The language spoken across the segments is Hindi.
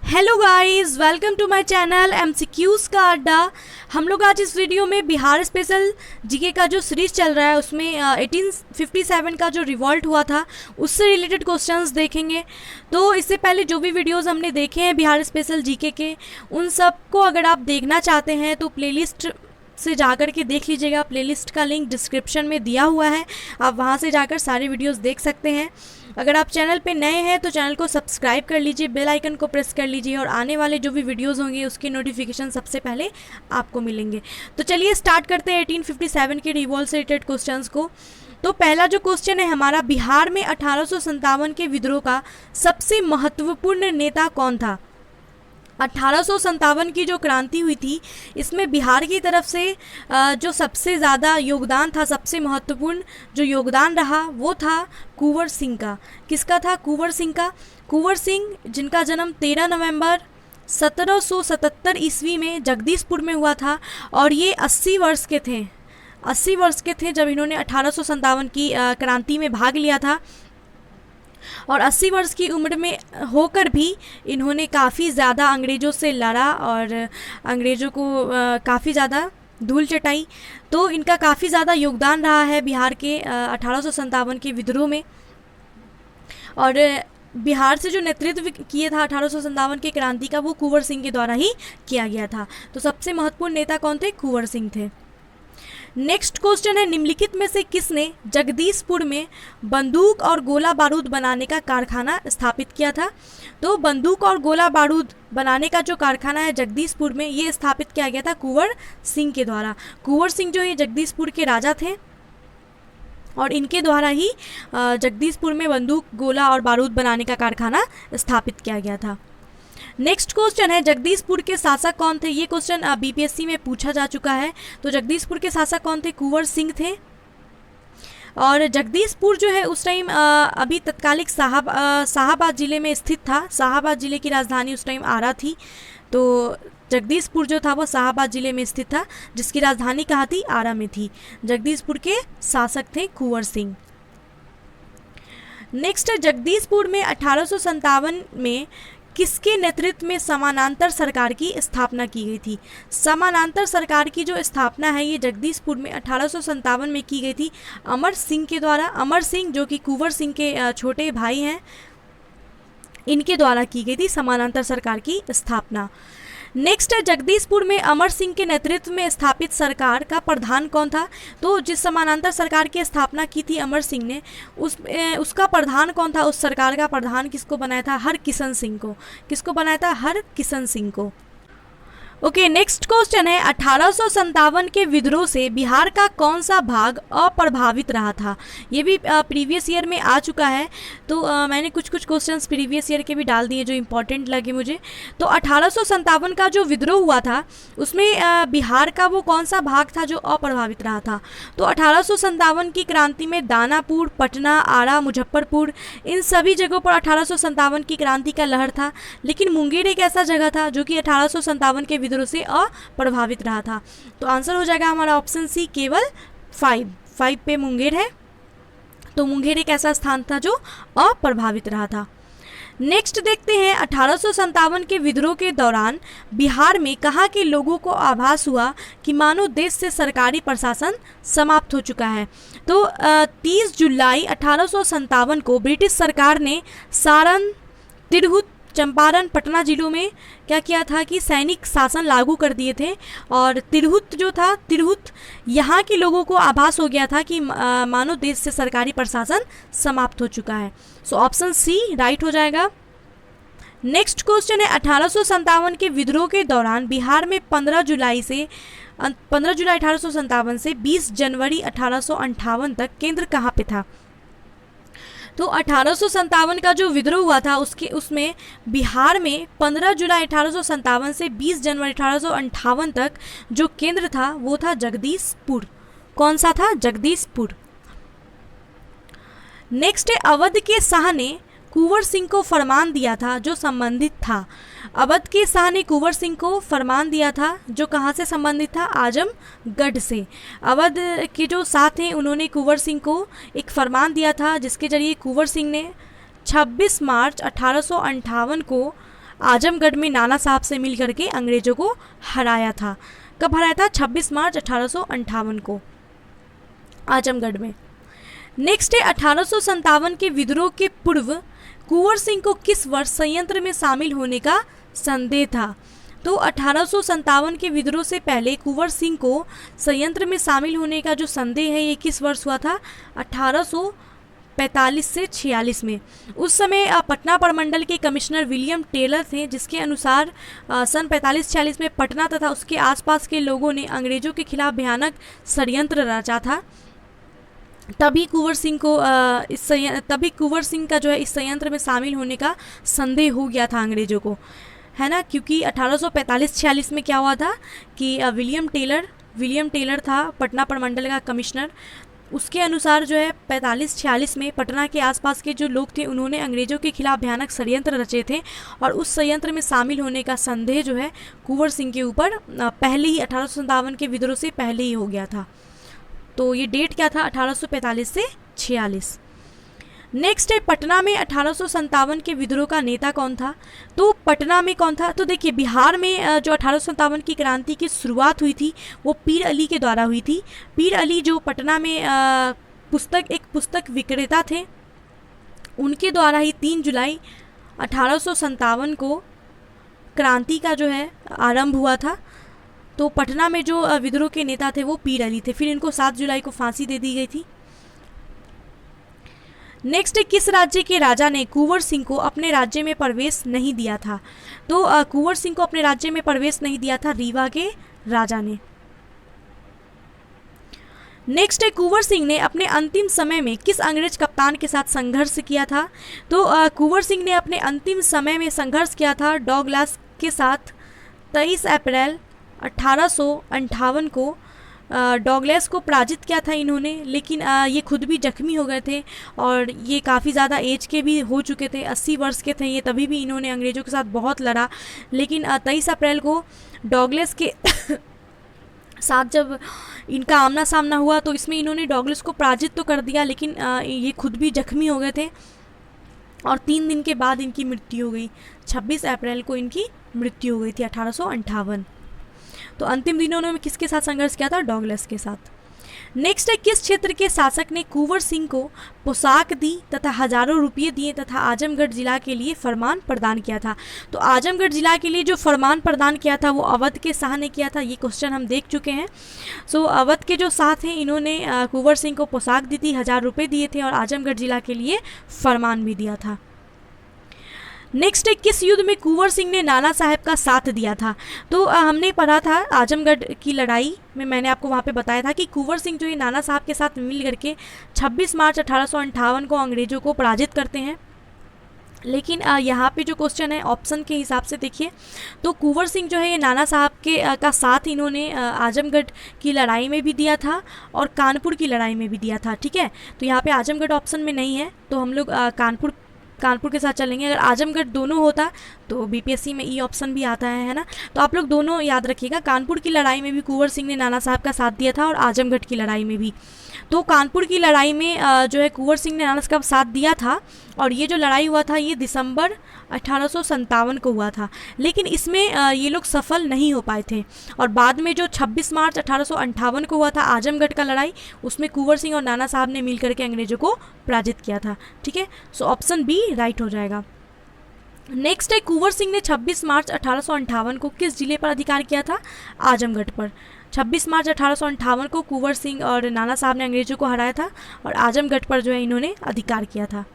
Hello guys, welcome to my channel MCQs का अड्डा। हम लोग आज इस वीडियो में बिहार स्पेशल जीके का जो सीरीज चल रहा है उसमें 1857 का जो रिवॉल्ट हुआ था उससे रिलेटेड क्वेश्चंस देखेंगे। तो इससे पहले जो भी वीडियोस हमने देखे हैं बिहार स्पेशल जीके के, उन सब को अगर आप देखना चाहते हैं तो प्लेलिस्ट से जाकर के देख लीजिएगा। प्लेलिस्ट का लिंक डिस्क्रिप्शन में दिया हुआ है, आप वहां से जाकर सारे वीडियोस देख सकते हैं। अगर आप चैनल पे नए हैं तो चैनल को सब्सक्राइब कर लीजिए, बेल आइकन को प्रेस कर लीजिए और आने वाले जो भी वीडियोस होंगे उसकी नोटिफिकेशन सबसे पहले आपको मिलेंगे। तो चलिए स्टार्ट करते हैं 1857 के रिवॉल्ट से रिलेटेड क्वेश्चंस को। तो पहला जो क्वेश्चन है हमारा, बिहार में 1857 के विद्रोह का सबसे महत्वपूर्ण नेता कौन था। 1857 की जो क्रांति हुई थी इसमें बिहार की तरफ से जो सबसे ज़्यादा योगदान था, सबसे महत्वपूर्ण जो योगदान रहा वो था कुंवर सिंह का। किसका था? कुंवर सिंह का। कुंवर सिंह जिनका जन्म 13 नवंबर 1777 ईस्वी में जगदीशपुर में हुआ था और ये 80 वर्ष के थे। 80 वर्ष के थे जब इन्होंने 1857 की क्रांति में भाग लिया था और 80 वर्ष की उम्र में होकर भी इन्होंने काफ़ी ज़्यादा अंग्रेज़ों से लड़ा और अंग्रेज़ों को काफ़ी ज़्यादा धूल चटाई। तो इनका काफ़ी ज़्यादा योगदान रहा है बिहार के 1857 के विद्रोह में। और बिहार से जो नेतृत्व किए था 1857 के क्रांति का वो कुंवर सिंह के द्वारा ही किया गया था। तो सबसे महत्वपूर्ण नेता कौन थे? कुंवर सिंह थे। नेक्स्ट क्वेश्चन है, निम्नलिखित में से किसने जगदीशपुर में बंदूक और गोला बारूद बनाने का कारखाना स्थापित किया था। तो बंदूक और गोला बारूद बनाने का जो कारखाना है जगदीशपुर में, ये स्थापित किया गया था कुंवर सिंह के द्वारा। कुंवर सिंह जो ये जगदीशपुर के राजा थे और इनके द्वारा ही जगदीशपुर में बंदूक, गोला और बारूद बनाने का कारखाना स्थापित किया गया था। नेक्स्ट क्वेश्चन है, जगदीशपुर के शासक कौन थे। ये क्वेश्चन बीपीएससी में पूछा जा चुका है। तो जगदीशपुर के शासक कौन थे? कुंवर सिंह थे। और जगदीशपुर जो है उस टाइम अभी तत्कालिक शाहाबाद ज़िले में स्थित था। शाहाबाद ज़िले की राजधानी उस टाइम आरा थी। तो जगदीशपुर जो था वो शाहाबाद ज़िले में स्थित था, जिसकी राजधानी कहाँ थी? आरा में थी। जगदीशपुर के शासक थे कुंवर सिंह। नेक्स्ट है, जगदीशपुर में 1857 में किसके नेतृत्व में समानांतर सरकार की स्थापना की गई थी। समानांतर सरकार की जो स्थापना है ये जगदीशपुर में 1857 में की गई थी अमर सिंह के द्वारा। अमर सिंह जो कि कुंवर सिंह के छोटे भाई हैं, इनके द्वारा की गई थी समानांतर सरकार की स्थापना। नेक्स्ट है, जगदीशपुर में अमर सिंह के नेतृत्व में स्थापित सरकार का प्रधान कौन था। तो जिस समानांतर सरकार की स्थापना की थी अमर सिंह ने, उसका प्रधान कौन था? उस सरकार का प्रधान किसको बनाया था? हरकिशन सिंह को। किसको बनाया था? हरकिशन सिंह को। ओके, नेक्स्ट क्वेश्चन है, 1857 के विद्रोह से बिहार का कौन सा भाग अप्रभावित रहा था। ये भी प्रीवियस ईयर में आ चुका है। तो मैंने कुछ क्वेश्चंस प्रीवियस ईयर के भी डाल दिए जो इम्पोर्टेंट लगे मुझे। तो 1857 का जो विद्रोह हुआ था उसमें बिहार का वो कौन सा भाग था जो अप्रभावित रहा था। तो 1857 की क्रांति में दानापुर, पटना, आरा, मुजफ्फरपुर, इन सभी जगहों पर 1857 की क्रांति का लहर था। लेकिन मुंगेर एक ऐसा जगह था जो कि 1857 के विद्रोह से अप्रभावित रहा था। तो आंसर हो जाएगा हमारा ऑप्शन सी, केवल 5 पे मुंगेर है। तो मुंगेर एक ऐसा स्थान था जो अप्रभावित रहा था। नेक्स्ट देखते हैं, 1857 के विद्रोह के दौरान बिहार में कहाँ के लोगों को आभास हुआ कि मानो देश से सरकारी प्रशासन समाप्त हो चुका है। तो 30 जुलाई 1857 को ब्रिटिश सरकार ने सारण, तिरहुत, चंपारण, पटना जिलों में क्या किया था कि सैनिक शासन लागू कर दिए थे। और तिरहुत जो था, तिरहुत यहाँ के लोगों को आभास हो गया था कि मानो देश से सरकारी प्रशासन समाप्त हो चुका है। सो ऑप्शन सी राइट हो जाएगा। नेक्स्ट क्वेश्चन है, 1857 के विद्रोह के दौरान बिहार में 15 जुलाई 1857 से 20 जनवरी 1858 तक केंद्र कहाँ पे था। तो 1857 का जो विद्रोह हुआ था उसमें बिहार में 15 जुलाई 1857 से 20 जनवरी 1858 तक जो केंद्र था वो था जगदीशपुर। कौन सा था? जगदीशपुर। नेक्स्ट है, अवध के शाह ने कुंवर सिंह को फरमान दिया था जो संबंधित था। अवध के शाह ने कुंवर सिंह को फरमान दिया था जो कहाँ से संबंधित था? आजमगढ़ से। अवध के जो शाह थे उन्होंने कुंवर सिंह को एक फरमान दिया था जिसके जरिए कुंवर सिंह ने 26 मार्च 1858 को आजमगढ़ में नाना साहब से मिल करके अंग्रेजों को हराया था। कब हराया था? 26 मार्च 1858 को आजमगढ़ में। नेक्स्ट है 1857 के विद्रोह के पूर्व कुंवर सिंह को किस वर्ष संयंत्र में शामिल होने का संदेह था? तो 1857 के विद्रोह से पहले कुंवर सिंह को संयंत्र में शामिल होने का जो संदेह है ये किस वर्ष हुआ था? 1845 से 46 में। उस समय पटना प्रमंडल के कमिश्नर विलियम टेलर थे, जिसके अनुसार सन 45-46 में पटना तथा उसके आसपास के लोगों ने अंग्रेजों के खिलाफ भयानक षड्यंत्र रचा था। तभी कुंवर सिंह का जो है इस संयंत्र में शामिल होने का संदेह हो गया था अंग्रेजों को, है ना। क्योंकि 1845-46 में क्या हुआ था कि विलियम टेलर था पटना प्रमंडल का कमिश्नर। उसके अनुसार जो है 45-46 में पटना के आसपास के जो लोग थे उन्होंने अंग्रेजों के खिलाफ भयानक षड्यंत्र रचे थे और उस षड्यंत्र में शामिल होने का संदेह जो है कुंवर सिंह के ऊपर पहले ही 1857 के विद्रोह से पहले ही हो गया था। तो ये डेट क्या था? 1845 से 46। नेक्स्ट है पटना में 1857 के विद्रोह का नेता कौन था? तो पटना में कौन था? तो देखिए बिहार में जो 1857 की क्रांति की शुरुआत हुई थी वो पीर अली के द्वारा हुई थी। पीर अली जो पटना में एक पुस्तक विक्रेता थे, उनके द्वारा ही 3 जुलाई 1857 को क्रांति का जो है आरंभ हुआ था। तो पटना में जो विद्रोह के नेता थे वो पीर अली थे। फिर इनको 7 जुलाई को फांसी दे दी गई थी। नेक्स्ट है किस राज्य के राजा ने कुंवर सिंह को अपने राज्य में प्रवेश नहीं दिया था? तो कुंवर सिंह को अपने राज्य में प्रवेश नहीं दिया था रीवा के राजा ने। नेक्स्ट है कुंवर सिंह ने अपने अंतिम समय में किस अंग्रेज कप्तान के साथ संघर्ष किया था? तो कुंवर सिंह ने अपने अंतिम समय में संघर्ष किया था डॉगलास के साथ। 23 अप्रैल 1858 को डॉगलास को पराजित किया था इन्होंने, लेकिन ये खुद भी जख्मी हो गए थे और ये काफ़ी ज़्यादा एज के भी हो चुके थे, 80 वर्ष के थे ये। तभी भी इन्होंने अंग्रेज़ों के साथ बहुत लड़ा, लेकिन 23 अप्रैल को डॉगलास के साथ जब इनका आमना सामना हुआ तो इसमें इन्होंने डॉगलास को पराजित तो कर दिया, लेकिन ये खुद भी जख्मी हो गए थे और 3 दिन के बाद इनकी मृत्यु हो गई। 26 अप्रैल को इनकी मृत्यु हो गई थी 1858। तो अंतिम दिनों में किसके साथ संघर्ष किया था? डॉगलास के साथ। नेक्स्ट है किस क्षेत्र के शासक ने कुंवर सिंह को पोशाक दी तथा हजारों रुपये दिए तथा आजमगढ़ जिला के लिए फरमान प्रदान किया था? तो आजमगढ़ जिला के लिए जो फरमान प्रदान किया था वो अवध के शाह ने किया था। ये क्वेश्चन हम देख चुके हैं। सो अवध के जो शाह थे इन्होंने कुंवर सिंह को पोशाक दी थी, 1000 रुपये दिए थे और आजमगढ़ जिला के लिए फरमान भी दिया था। नेक्स्ट है किस युद्ध में कुंवर सिंह ने नाना साहब का साथ दिया था? तो हमने पढ़ा था आजमगढ़ की लड़ाई में, मैंने आपको वहाँ पे बताया था कि कुंवर सिंह जो है नाना साहब के साथ मिल करके 26 मार्च 1858 को अंग्रेजों को पराजित करते हैं। लेकिन यहाँ पे जो क्वेश्चन है ऑप्शन के हिसाब से देखिए, तो कुंवर सिंह जो है ये नाना साहब के का साथ इन्होंने आजमगढ़ की लड़ाई में भी दिया था और कानपुर की लड़ाई में भी दिया था। ठीक है, तो यहाँ पे आजमगढ़ ऑप्शन में नहीं है तो हम लोग कानपुर के साथ चलेंगे। अगर आजमगढ़ दोनों होता तो बीपीएससी में ई ऑप्शन भी आता है ना। तो आप लोग दोनों याद रखिएगा, कानपुर की लड़ाई में भी कुंवर सिंह ने नाना साहब का साथ दिया था और आजमगढ़ की लड़ाई में भी। तो कानपुर की लड़ाई में जो है कुंवर सिंह ने नाना साहब का साथ दिया था और ये जो लड़ाई हुआ था ये दिसंबर 1857 को हुआ था, लेकिन इसमें ये लोग सफल नहीं हो पाए थे। और बाद में जो 26 मार्च 1858 को हुआ था आजमगढ़ का लड़ाई, उसमें कुंवर सिंह और नाना साहब ने मिलकर के अंग्रेजों को पराजित किया था। ठीक है, सो ऑप्शन बी राइट हो जाएगा। नेक्स्ट है कुंवर सिंह ने 26 मार्च 1858 को किस जिले पर अधिकार किया था? आजमगढ़ पर। 26 मार्च 1858 को कुंवर सिंह और नाना साहब ने अंग्रेजों को हराया था और आजमगढ़ पर जो है इन्होंने अधिकार किया था।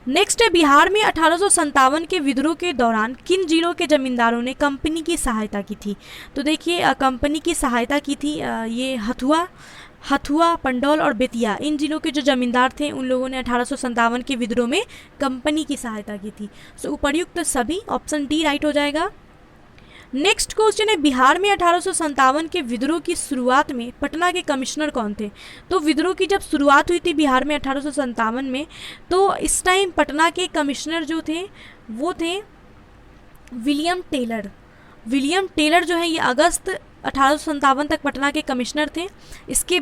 नेक्स्ट है बिहार में 1857 के विद्रोह के दौरान किन जिलों के जमींदारों ने कंपनी की सहायता की थी? तो देखिए कंपनी की सहायता की थी ये हथुआ, पंडौल और बेतिया, इन जिलों के जो जमींदार थे उन लोगों ने 1857 के विद्रोह में कंपनी की सहायता की थी। सो उपर्युक्त सभी ऑप्शन डी राइट हो जाएगा। नेक्स्ट क्वेश्चन है बिहार में 1857 के विद्रोह की शुरुआत में पटना के कमिश्नर कौन थे? तो विद्रोह की जब शुरुआत हुई थी बिहार में 1857 में, तो इस टाइम पटना के कमिश्नर जो थे वो थे विलियम टेलर जो है ये अगस्त 1857 तक पटना के कमिश्नर थे। इसके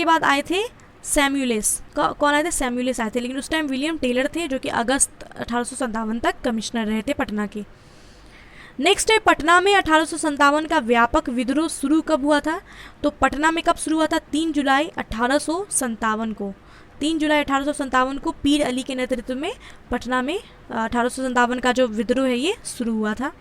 बाद आए थे सैमुअलिस कौन आए थे? सैमुअलिस आए थे, लेकिन उस टाइम विलियम टेलर थे जो कि अगस्त 1857 तक कमिश्नर रहे थे पटना के। नेक्स्ट है पटना में 1857 का व्यापक विद्रोह शुरू कब हुआ था? तो पटना में कब शुरू हुआ था? 3 जुलाई 1857 को। 3 जुलाई 1857 को पीर अली के नेतृत्व में पटना में 1857 का जो विद्रोह है ये शुरू हुआ था।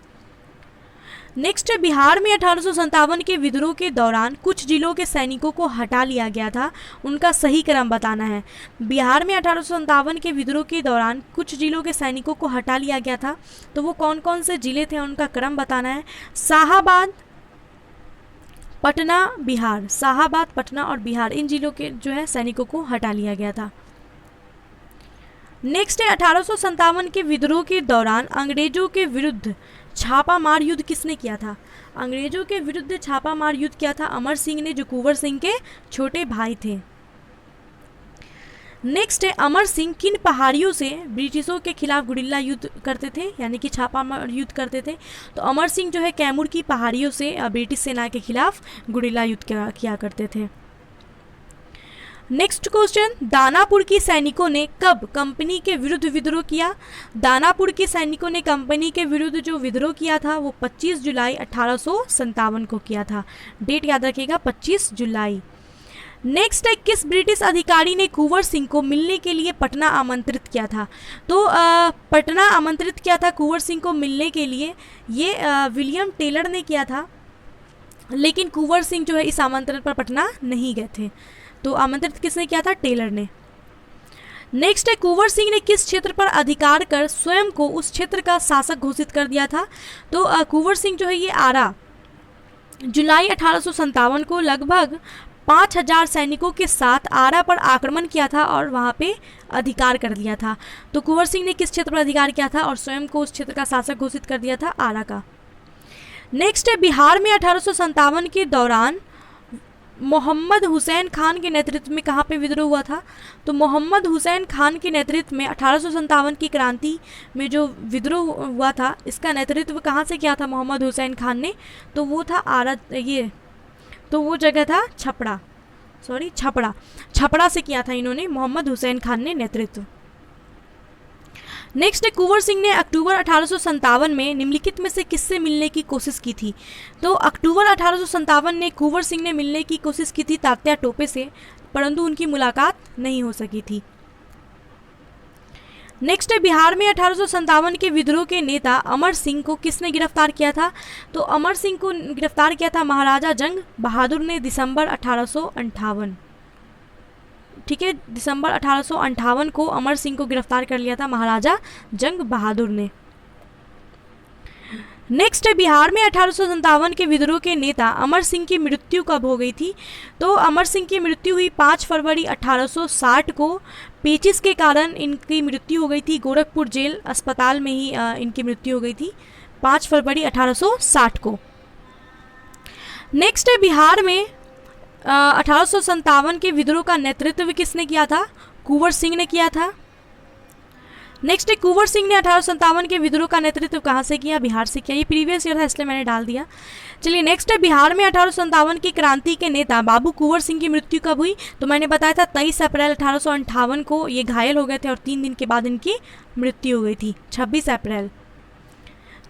नेक्स्ट है बिहार में 1857 के विद्रोह के दौरान कुछ जिलों के सैनिकों को हटा लिया गया था, उनका सही क्रम बताना है। बिहार में 1857 के विद्रोह के दौरान कुछ जिलों के सैनिकों को हटा लिया गया था, तो वो कौन कौन से जिले थे उनका क्रम बताना है। शाहाबाद, पटना, बिहार। शाहाबाद, पटना और बिहार, इन जिलों के जो है सैनिकों को हटा लिया गया था। नेक्स्ट है 1857 के विद्रोह के दौरान अंग्रेजों के विरुद्ध छापामार युद्ध किसने किया था? अंग्रेजों के विरुद्ध छापामार युद्ध किया था अमर सिंह ने, जो कुंवर सिंह के छोटे भाई थे। नेक्स्ट है अमर सिंह किन पहाड़ियों से ब्रिटिशों के खिलाफ गुरिल्ला युद्ध करते थे, यानी कि छापामार युद्ध करते थे? तो अमर सिंह जो है कैमूर की पहाड़ियों से ब्रिटिश सेना के खिलाफ गुरिल्ला युद्ध किया करते थे। नेक्स्ट क्वेश्चन, दानापुर की सैनिकों ने कब कंपनी के विरुद्ध विद्रोह किया? दानापुर के सैनिकों ने कंपनी के विरुद्ध जो विद्रोह किया था वो 25 जुलाई 1857 को किया था। डेट याद रखिएगा, 25 जुलाई। नेक्स्ट है किस ब्रिटिश अधिकारी ने कुंवर सिंह को मिलने के लिए पटना आमंत्रित किया था? तो पटना आमंत्रित किया था कुंवर सिंह को मिलने के लिए, ये विलियम टेलर ने किया था, लेकिन कुंवर सिंह जो है इस आमंत्रण पर पटना नहीं गए थे। तो आमंत्रित किसने किया था? टेलर ने। नेक्स्ट है कुंवर सिंह ने किस क्षेत्र पर अधिकार कर स्वयं को उस क्षेत्र का शासक घोषित कर दिया था? तो कुंवर सिंह जो है ये आरा जुलाई 1857 को लगभग 5000 सैनिकों के साथ आरा पर आक्रमण किया था और वहाँ पे अधिकार कर लिया था। तो कुंवर सिंह ने किस क्षेत्र पर अधिकार किया था और स्वयं को उस क्षेत्र का शासक घोषित कर दिया था? आरा का। नेक्स्ट है बिहार में 1857 के दौरान मोहम्मद हुसैन खान के नेतृत्व में कहाँ पे विद्रोह हुआ था? तो मोहम्मद हुसैन खान के नेतृत्व में 1857 की क्रांति में जो विद्रोह हुआ था, इसका नेतृत्व कहाँ से किया था मोहम्मद हुसैन खान ने? तो वो था वो जगह था छपरा से किया था इन्होंने, मोहम्मद हुसैन खान ने नेतृत्व। नेक्स्ट है कुंवर सिंह ने अक्टूबर 1857 में निम्नलिखित में से किससे मिलने की कोशिश की थी? तो अक्टूबर 1857 में कुंवर सिंह ने मिलने की कोशिश की थी तात्या टोपे से, परंतु उनकी मुलाकात नहीं हो सकी थी। नेक्स्ट है बिहार में 1857 के विद्रोह के नेता अमर सिंह को किसने गिरफ्तार किया था? तो अमर सिंह को गिरफ्तार किया था महाराजा जंग बहादुर ने दिसंबर 1858। ठीक है, दिसंबर 1858 को अमर सिंह को गिरफ्तार कर लिया था महाराजा जंग बहादुर ने। नेक्स्ट है बिहार में 1857 के विद्रोह के नेता अमर सिंह की मृत्यु कब हो गई थी? तो अमर सिंह की मृत्यु हुई 5 फरवरी 1860 को। पेचिस के कारण इनकी मृत्यु हो गई थी, गोरखपुर जेल अस्पताल में ही इनकी मृत्यु हो गई थी 5 फरवरी 1860 को। नेक्स्ट है बिहार में 1857 के विद्रोह का नेतृत्व किसने किया था? कुंवर सिंह ने किया था। नेक्स्ट है कुंवर सिंह ने 1857 के विद्रोह का नेतृत्व कहाँ से किया? बिहार से किया। ये प्रीवियस ईयर था इसलिए मैंने डाल दिया। चलिए नेक्स्ट है बिहार में 1857 की क्रांति के नेता बाबू कुंवर सिंह की मृत्यु कब हुई? तो मैंने बताया था 23 अप्रैल 1858 को ये घायल हो गए थे और 3 दिन के बाद इनकी मृत्यु हो गई थी, 26 अप्रैल।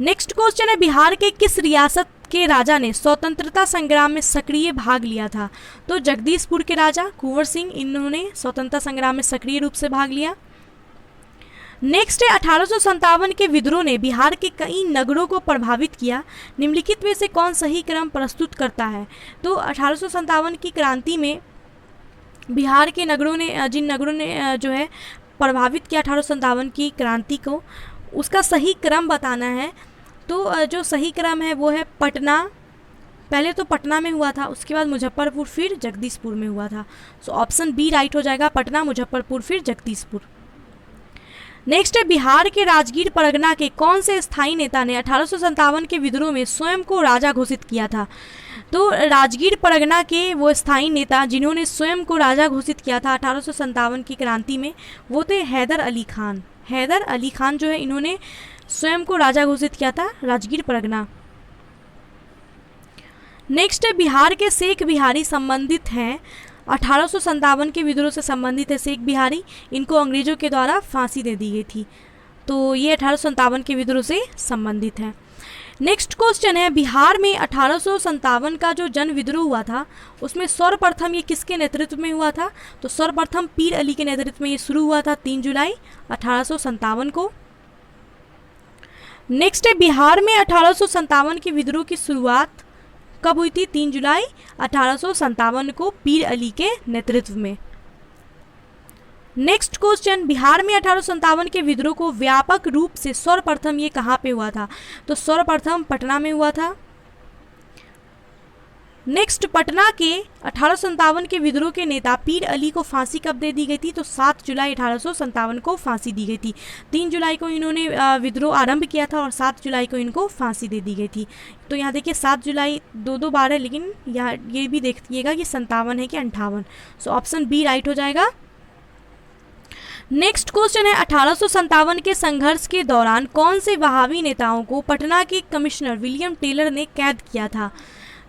नेक्स्ट क्वेश्चन है बिहार के किस रियासत के राजा ने स्वतंत्रता संग्राम में सक्रिय भाग लिया था? तो जगदीशपुर के राजा कुंवर सिंह, इन्होंने स्वतंत्रता संग्राम में सक्रिय रूप से भाग लिया। नेक्स्ट है 1857 के विद्रोह ने बिहार के कई नगरों को प्रभावित किया, निम्नलिखित में से कौन सही क्रम प्रस्तुत करता है? तो 1857 की क्रांति में बिहार के नगरों ने जिन नगरों ने जो है प्रभावित किया 1857 की क्रांति को, उसका सही क्रम बताना है। तो जो सही क्रम है वो है पटना, पहले तो पटना में हुआ था, उसके बाद मुजफ्फरपुर, फिर जगदीशपुर में हुआ था। सो ऑप्शन बी राइट हो जाएगा, पटना, मुजफ्फरपुर, फिर जगदीशपुर। नेक्स्ट है बिहार के राजगीर परगना के कौन से स्थायी नेता ने 1857 के विद्रोह में स्वयं को राजा घोषित किया था? तो राजगीर परगना के वो स्थायी नेता जिन्होंने स्वयं को राजा घोषित किया था 1857 की क्रांति में, वो थे हैदर अली खान। हैदर अली खान जो है इन्होंने स्वयं को राजा घोषित किया था राजगीर परगना। नेक्स्ट है बिहार के शेख बिहारी संबंधित हैं 1857 के विद्रोह से संबंधित है शेख बिहारी, इनको अंग्रेजों के द्वारा फांसी दे दी गई थी। तो ये 1857 के विद्रोह से संबंधित है। नेक्स्ट क्वेश्चन है, बिहार में 1857 का जो जन विद्रोह हुआ था उसमें सर्वप्रथम ये किसके नेतृत्व में हुआ था? तो सर्वप्रथम पीर अली के नेतृत्व में ये शुरू हुआ था 3 जुलाई 1857 को। नेक्स्ट है, बिहार में 1857 के विद्रोह की शुरुआत कब हुई थी? 3 जुलाई 1857 को पीर अली के नेतृत्व में। नेक्स्ट क्वेश्चन, बिहार में 1857 के विद्रोह को व्यापक रूप से सर्वप्रथम ये कहाँ पे हुआ था? तो सर्वप्रथम पटना में हुआ था। नेक्स्ट, पटना के 1857 के विद्रोह के नेता पीर अली को फांसी कब दे दी गई थी? तो 7 जुलाई 1857 को फांसी दी गई थी। 3 जुलाई को इन्होंने विद्रोह आरंभ किया था और 7 जुलाई को इनको फांसी दे दी गई थी। तो यहाँ देखिए 7 जुलाई दो बार है, लेकिन यहाँ ये भी देखिएगा कि 57 है कि 58। सो ऑप्शन बी राइट हो जाएगा। नेक्स्ट क्वेश्चन है, 1857 के संघर्ष के दौरान कौन से वहाबी नेताओं को पटना के कमिश्नर विलियम टेलर ने कैद किया था?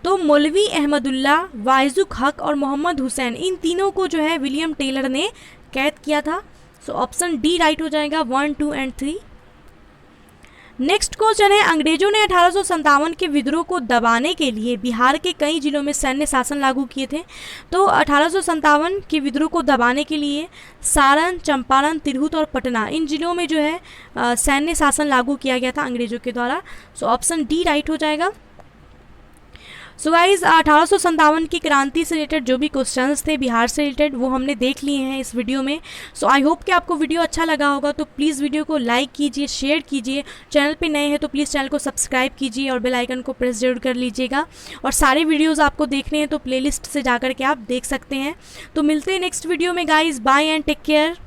तो मौलवी अहमदुल्ला, वाइजुक हक और मोहम्मद हुसैन, इन तीनों को जो है विलियम टेलर ने कैद किया था। सो ऑप्शन डी राइट हो जाएगा 1, 2 एंड 3। नेक्स्ट क्वेश्चन है, अंग्रेजों ने 1857 के विद्रोह को दबाने के लिए बिहार के कई जिलों में सैन्य शासन लागू किए थे। तो 1857 के विद्रोह को दबाने के लिए सारण, चंपारण, तिरहुत और पटना, इन जिलों में जो है सैन्य शासन लागू किया गया था अंग्रेजों के द्वारा। सो ऑप्शन डी राइट हो जाएगा। सो गाइज 1857 की क्रांति से रिलेटेड जो भी क्वेश्चंस थे बिहार से रिलेटेड वो हमने देख लिए हैं इस वीडियो में। सो आई होप कि आपको वीडियो अच्छा लगा होगा। तो प्लीज़ वीडियो को लाइक कीजिए, शेयर कीजिए, चैनल पे नए हैं तो प्लीज़ चैनल को सब्सक्राइब कीजिए और बेल आइकन को प्रेस जरूर कर लीजिएगा। और सारे वीडियोज़ आपको देखने हैं तो प्लेलिस्ट से जा कर के आप देख सकते हैं। तो मिलते हैं नेक्स्ट वीडियो में guys, bye and take care.